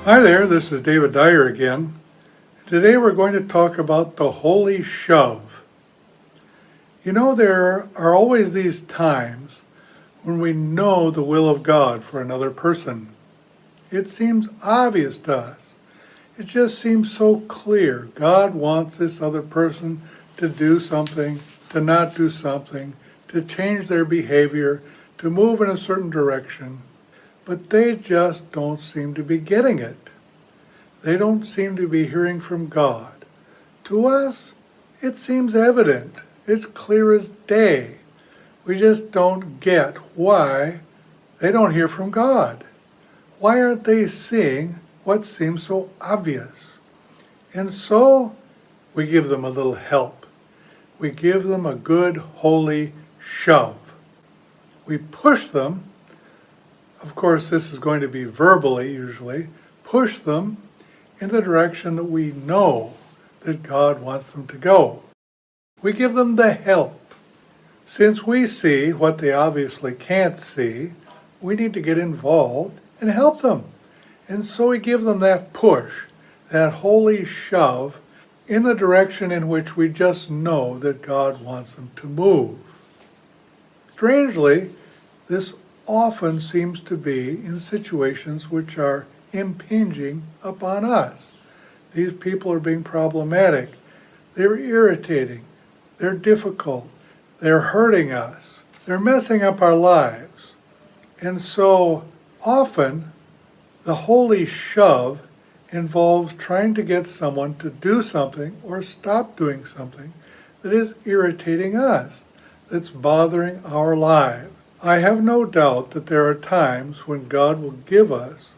Hi there, this is David Dyer again. Today we're going to talk about the holy shove. You know, there are always these times when we know the will of God for another person. It seems obvious to us. It just seems so clear. God wants this other person to do something, to not do something, to change their behavior, to move in a certain direction, but they just don't seem to be getting it. They don't seem to be hearing from God. To us, it seems evident. It's clear as day. We just don't get why they don't hear from God. Why aren't they seeing what seems so obvious? And so we give them a little help. We give them a good, holy shove. We push them. Of course, this is going to be verbally usually. Push them in the direction that we know that God wants them to go. We give them the help. Since we see what they obviously can't see, we need to get involved and help them. And so we give them that push, that holy shove in the direction in which we just know that God wants them to move. Strangely, this often seems to be in situations which are impinging upon us. These people are being problematic. They're irritating. They're difficult. They're hurting us. They're messing up our lives. And so often, the holy shove involves trying to get someone to do something or stop doing something that is irritating us, that's bothering our lives. I have no doubt that there are times when God will give us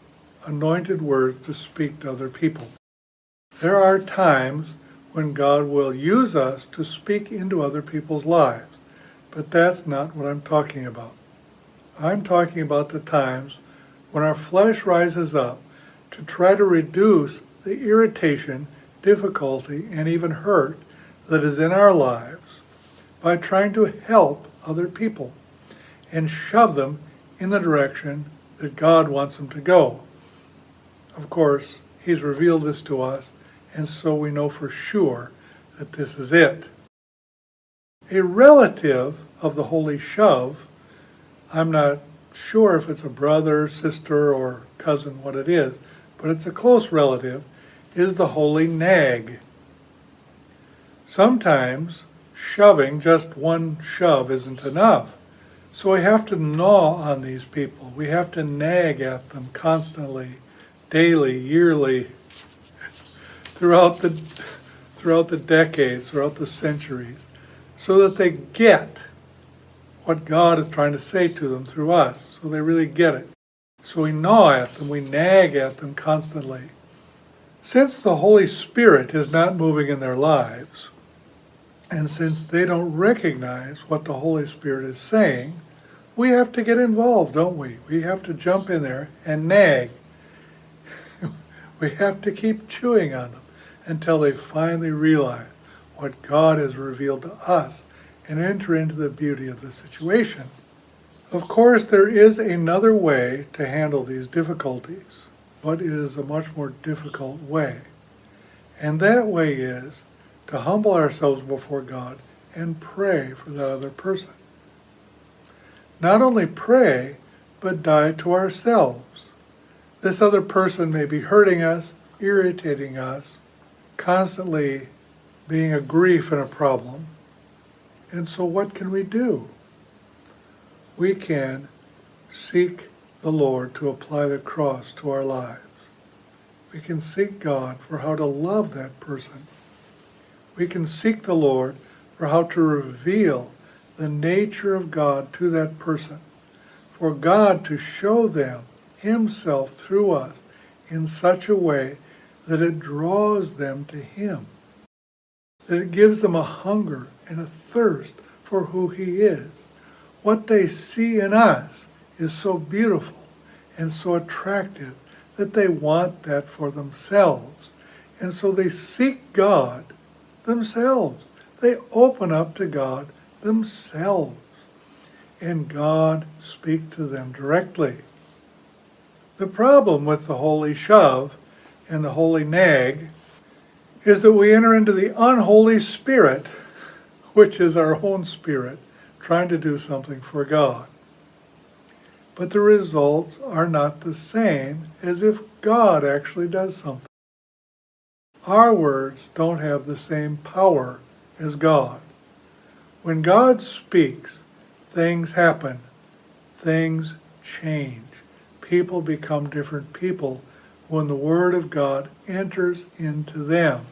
anointed words to speak to other people. There are times when God will use us to speak into other people's lives, but that's not what I'm talking about. I'm talking about the times when our flesh rises up to try to reduce the irritation, difficulty, and even hurt that is in our lives by trying to help other people and shove them in the direction that God wants them to go. Of course, He's revealed this to us, and so we know for sure that this is it. A relative of the holy shove, I'm not sure if it's a brother, sister, or cousin, what it is, but it's a close relative, is the holy nag. Sometimes shoving, just one shove, isn't enough. So we have to gnaw on these people. We have to nag at them constantly, daily, yearly, throughout the decades, throughout the centuries, so that they get what God is trying to say to them through us, so they really get it. So we gnaw at them, we nag at them constantly. Since the Holy Spirit is not moving in their lives, and since they don't recognize what the Holy Spirit is saying, we have to get involved, don't we? We have to jump in there and nag. We have to keep chewing on them until they finally realize what God has revealed to us and enter into the beauty of the situation. Of course, there is another way to handle these difficulties, but it is a much more difficult way. And that way is to humble ourselves before God and pray for that other person. Not only pray, but die to ourselves. This other person may be hurting us, irritating us, constantly being a grief and a problem. And so what can we do? We can seek the Lord to apply the cross to our lives. We can seek God for how to love that person. We can seek the Lord for how to reveal the nature of God to that person, for God to show them Himself through us in such a way that it draws them to Him, that it gives them a hunger and a thirst for who He is. What they see in us is so beautiful and so attractive that they want that for themselves. And so they seek God themselves. They open up to God themselves. And God speaks to them directly. The problem with the holy shove and the holy nag is that we enter into the unholy spirit, which is our own spirit, trying to do something for God. But the results are not the same as if God actually does something. Our words don't have the same power as God. When God speaks, things happen, things change. People become different people when the Word of God enters into them.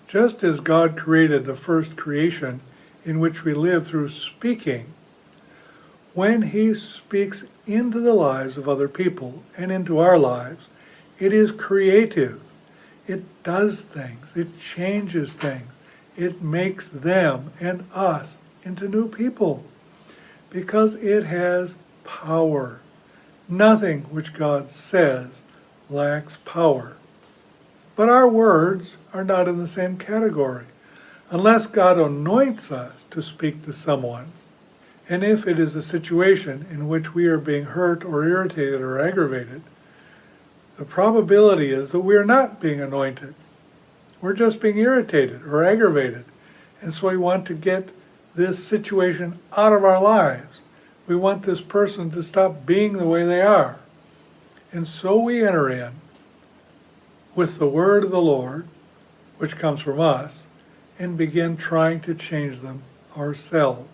Just as God created the first creation in which we live through speaking, when He speaks into the lives of other people and into our lives, it is creative. It does things. It changes things. It makes them and us into new people because it has power. Nothing which God says lacks power. But our words are not in the same category. Unless God anoints us to speak to someone, and if it is a situation in which we are being hurt or irritated or aggravated, the probability is that we are not being anointed. We're just being irritated or aggravated. And so we want to get this situation out of our lives. We want this person to stop being the way they are. And so we enter in with the word of the Lord, which comes from us, and begin trying to change them ourselves.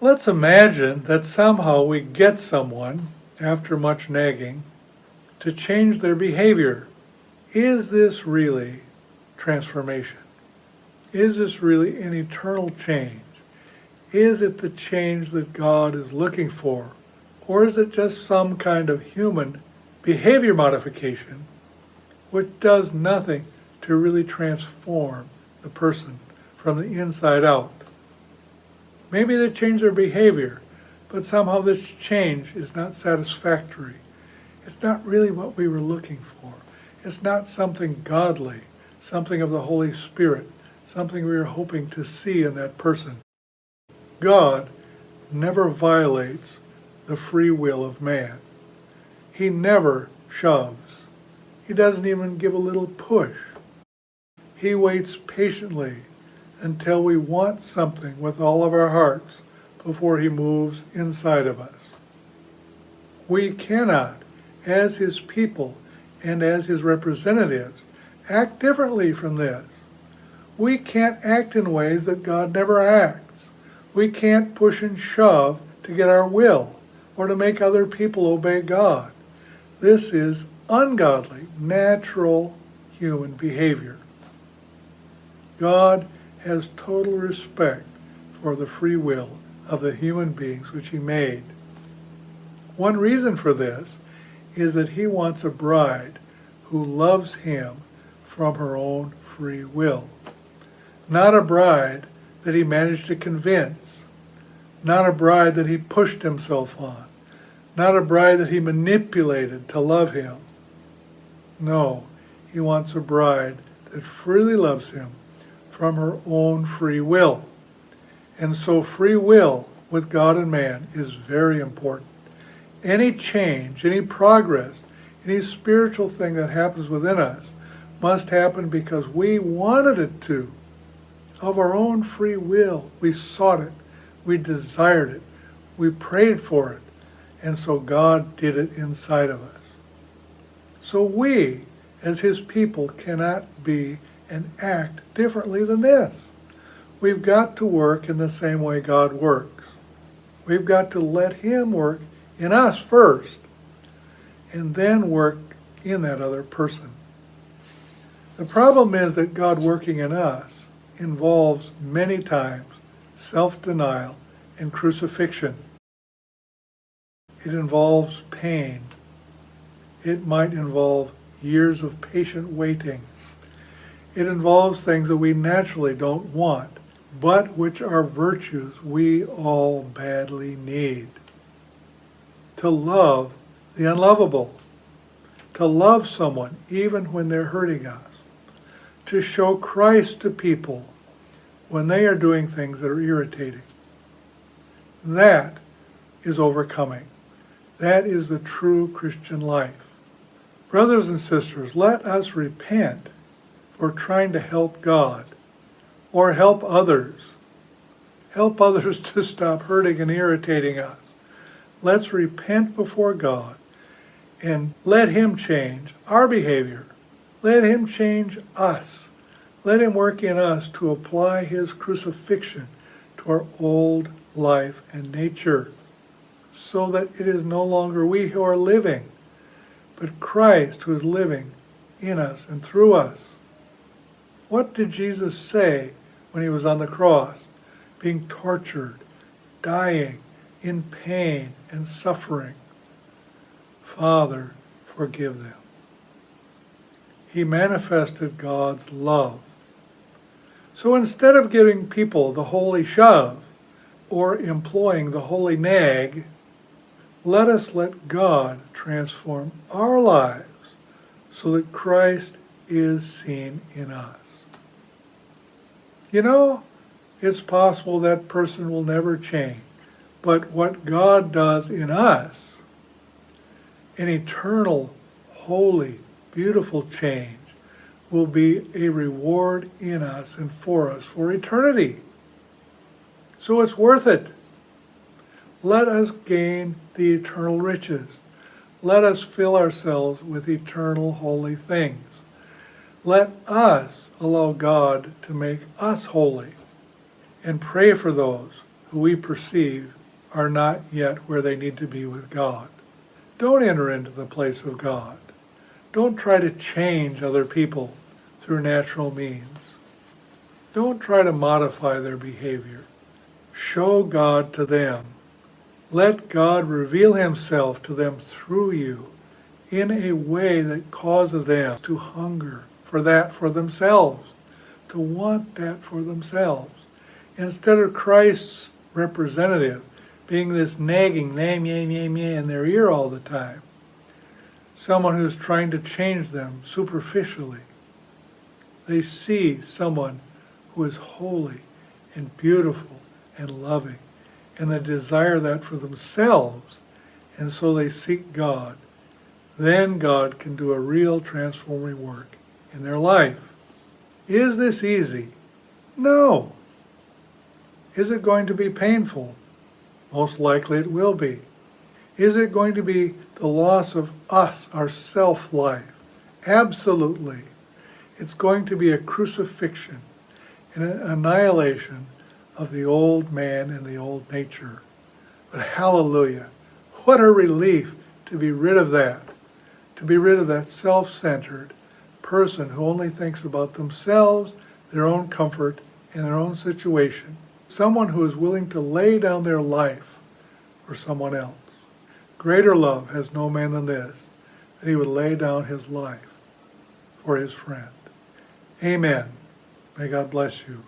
Let's imagine that somehow we get someone, after much nagging, to change their behavior. Is this really transformation? Is this really an eternal change? Is it the change that God is looking for? Or is it just some kind of human behavior modification which does nothing to really transform the person from the inside out? Maybe they change their behavior, but somehow this change is not satisfactory. It's not really what we were looking for. It's not something godly, something of the Holy Spirit, something we were hoping to see in that person. God never violates the free will of man. He never shoves. He doesn't even give a little push. He waits patiently until we want something with all of our hearts before He moves inside of us. We cannot, as His people and as His representatives, act differently from this. We can't act in ways that God never acts. We can't push and shove to get our will or to make other people obey God. This is ungodly, natural human behavior. God has total respect for the free will of the human beings which He made. One reason for this is that He wants a bride who loves Him from her own free will. Not a bride that He managed to convince. Not a bride that He pushed Himself on. Not a bride that He manipulated to love Him. No, He wants a bride that freely loves Him from her own free will. And so free will with God and man is very important. Any change, any progress, any spiritual thing that happens within us must happen because we wanted it to. Of our own free will, we sought it, we desired it, we prayed for it, and so God did it inside of us. So we, as His people, cannot be and act differently than this. We've got to work in the same way God works. We've got to let Him work in us first, and then work in that other person. The problem is that God working in us involves many times self-denial and crucifixion. It involves pain. It might involve years of patient waiting. It involves things that we naturally don't want, but which are virtues we all badly need. To love the unlovable. To love someone even when they're hurting us. To show Christ to people when they are doing things that are irritating. That is overcoming. That is the true Christian life. Brothers and sisters, let us repent for trying to help God or help others. Help others to stop hurting and irritating us. Let's repent before God and let Him change our behavior. Let Him change us. Let Him work in us to apply His crucifixion to our old life and nature, so that it is no longer we who are living, but Christ who is living in us and through us. What did Jesus say when He was on the cross, being tortured, dying, in pain and suffering? Father, forgive them. He manifested God's love. So instead of giving people the holy shove or employing the holy nag, let us let God transform our lives so that Christ is seen in us. You know, it's possible that person will never change, but what God does in us, an eternal, holy, beautiful change, will be a reward in us and for us for eternity. So it's worth it. Let us gain the eternal riches. Let us fill ourselves with eternal holy things. Let us allow God to make us holy and pray for those who we perceive are not yet where they need to be with God. Don't enter into the place of God. Don't try to change other people through natural means. Don't try to modify their behavior. Show God to them. Let God reveal Himself to them through you in a way that causes them to hunger for that for themselves, to want that for themselves. Instead of Christ's representative being this nagging, in their ear all the time, someone who's trying to change them superficially. They see someone who is holy and beautiful and loving, and they desire that for themselves, and so they seek God. Then God can do a real transforming work in their life. Is this easy? No. Is it going to be painful? Most likely it will be. Is it going to be the loss of us, our self-life? Absolutely. It's going to be a crucifixion and an annihilation of the old man and the old nature. But hallelujah, what a relief to be rid of that, to be rid of that self-centered person who only thinks about themselves, their own comfort, and their own situation. Someone who is willing to lay down their life for someone else. Greater love has no man than this, that he would lay down his life for his friend. Amen. May God bless you.